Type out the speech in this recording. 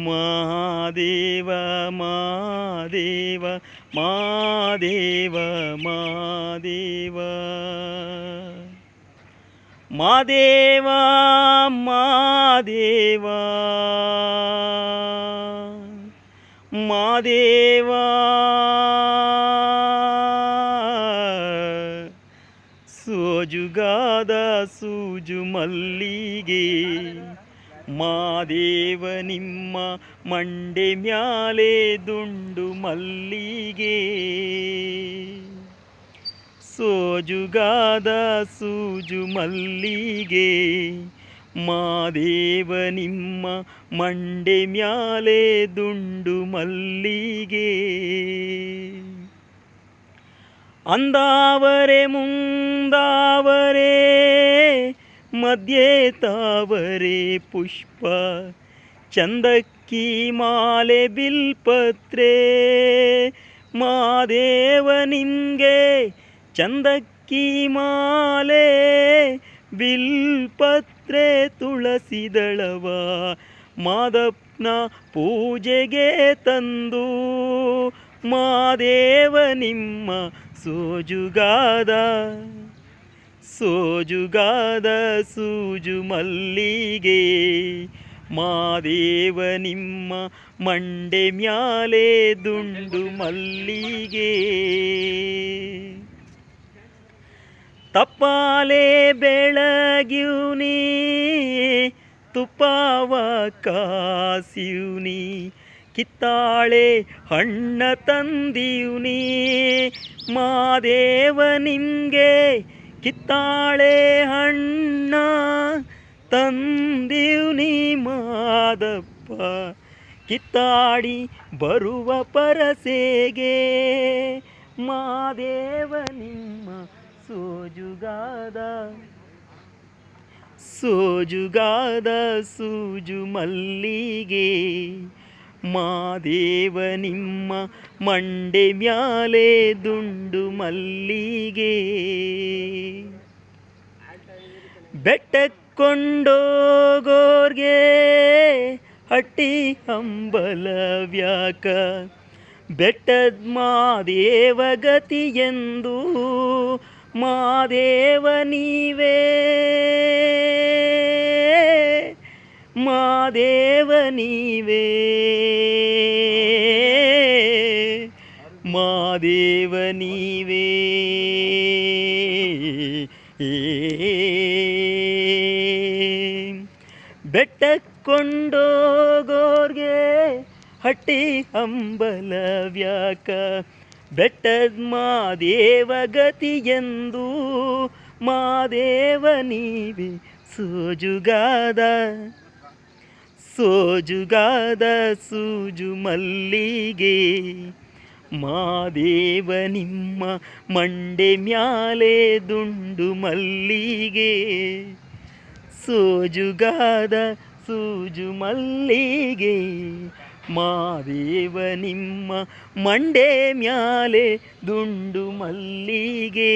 ಮಾದೇವ ಮಾದೇವ ಮಾದೇವ ಮಾದೇವ ಮಾದೇವ ಮಾದೇವ ಮಾದೇವ ಸೋಜುಗಾದ ಸೂಜು ಮಲ್ಲಿಗೆ ಮಾದೇವ ನಿಮ್ಮ ಮಂಡೆ ಮ್ಯಾಲೆ ದುಂಡು ಮಲ್ಲಿಗೆ ಸೋಜುಗಾದ ಸೂಜು ಮಲ್ಲಿಗೆ ಮಾದೇವ ನಿಮ್ಮ ಮಂಡೆ ಮ್ಯಾಲೆ ದುಂಡು ಮಲ್ಲಿಗೆ ಅಂದಾವರೆ ಮುಂದಾವರೆ ಮಧ್ಯೆ ತಾವರೆ ಪುಷ್ಪ ಚಂದಕ್ಕಿ ಮಾಲೆ ಬಿಲ್ಪತ್ರೆ ಮಾದೇವ ನಿಂಗೆ ಚಂದಕ್ಕಿ ಮಾಲೆ ಬಿಲ್ಪತ್ರೆ ತುಳಸಿದಳವ ಮಾದಪ್ಪನ ಪೂಜೆಗೆ ತಂದು ಮಾದೇವ ನಿಮ್ಮ ಸೋಜುಗಾದ ಸೋಜುಗಾದ ಸೂಜು ಮಲ್ಲಿಗೆ ಮಾದೇವ ನಿಮ್ಮ ಮಂಡೆ ಮ್ಯಾಲೆ ದುಂಡು ಮಲ್ಲಿಗೆ ತಪ್ಪಾಲೆ ಬೆಳಗ್ಯೂನಿ ತುಪ್ಪಾವ ಕಾಸಿವ್ನಿ ಕಿತ್ತಾಳೆ ಹಣ್ಣ ತಂದೀವ್ನಿ ಮಾದೇವ ನಿಂಗೆ ಕಿತ್ತಾಳೆ ಹಣ್ಣ ತಂದೀವ್ನಿ ಮಾದಪ್ಪ ಕಿತ್ತಾಡಿ ಬರುವ ಪರಸೆಗೆ ಮಾದೇವ ನಿಮ್ಮ ಸೋಜುಗಾದ ಸೋಜುಗಾದ ಸೂಜು ಮಲ್ಲಿಗೆ ಮಾದೇವ ನಿಮ್ಮ ಮಂಡೆ ಮ್ಯಾಲೆ ದುಂಡು ಮಲ್ಲಿಗೆ ಬೆಟ್ಟಕ್ಕೊಂಡೋಗೋರ್ಗೆ ಹಟ್ಟಿ ಹಂಬಲವ್ಯಾಕ ಬೆಟ್ಟದ ಮಾದೇವ ಗತಿಯೆಂದು ಮಾದೇವ ನೀವೇ ಮಾದೇವ ನೀವೇ ಮಾದೇವ ನೀವೇ ಬೆಟ್ಟಕ್ಕೊಂಡೋಗೋರ್ಗೆ ಹಟ್ಟಿ ಹಂಬಲವ್ಯಾಕ ಬೆಟ್ಟದ ಮಾದೇವ ಗತಿಯೆಂದು ಮಾದೇವ ನೀವೇ ಸೋಜುಗಾದ ಸೋಜುಗಾದ ಸೂಜು ಮಲ್ಲಿಗೆ ಮಾದೇವ ನಿಮ್ಮ ಮಂಡೆ ಮ್ಯಾಲೆ ದುಂಡು ಮಲ್ಲಿಗೆ ಸೋಜುಗಾದ ಸೂಜು ಮಲ್ಲಿಗೆ ಮಾದೇವ ನಿಮ್ಮ ಮಂಡೆ ಮ್ಯಾಲೆ ದುಂಡು ಮಲ್ಲಿಗೆ